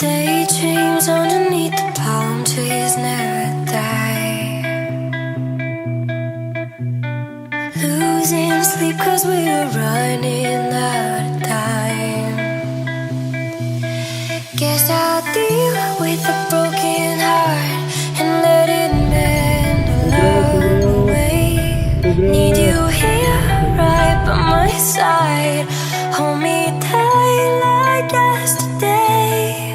Daydreams underneath the palm trees never die. Losing sleep cause we were running out of time. Guess I'll deal with a broken heart and let it mend along the way. Need you here right by my side. Hold me tight like yesterday.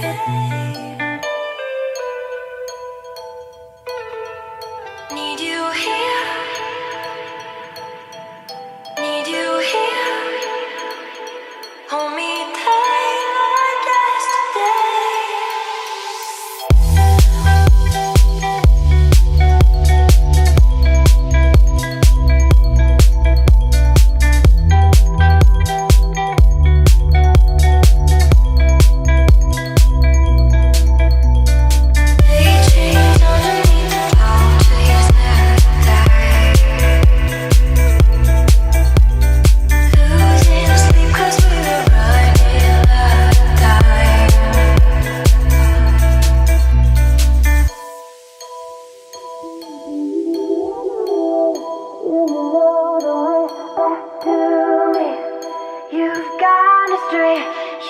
Need you here. Need you here. Hold me tight like yesterday. Daydreams underneath the palm trees never die. Losing sleep 'cause we were running out of time. You know the way back to me. You've gone astray.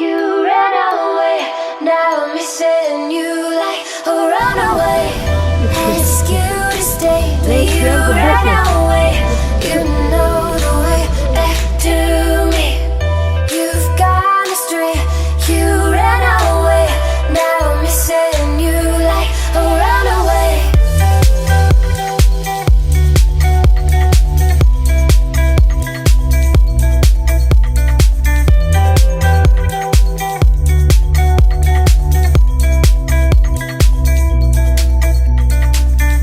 You ran away. Now I'm missing you like a runaway. Ask you to stay, but you ran away. You know the way back to me. You've gone astray. You ran away. Now I'm missing you like a runaway.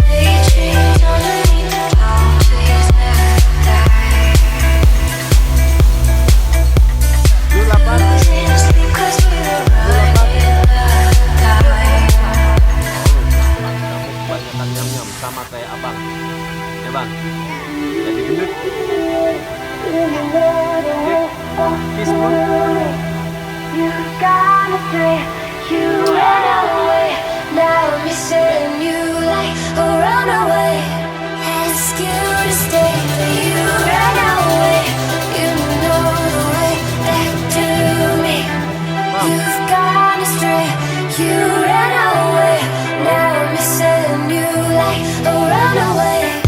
Daydreams underneath the palm trees never die. Losing sleep 'cause we were running out of time. Kebanyakan nyam-nyam sama kayak abang, ya bang. Jadi gendut. Peaceful. You've gone astray. You ran away. Now I'm missing you like a runaway. Ask you to stay, but you ran away. You know the way back to me. You've gone astray. You ran away. Now I'm missing you like a runaway.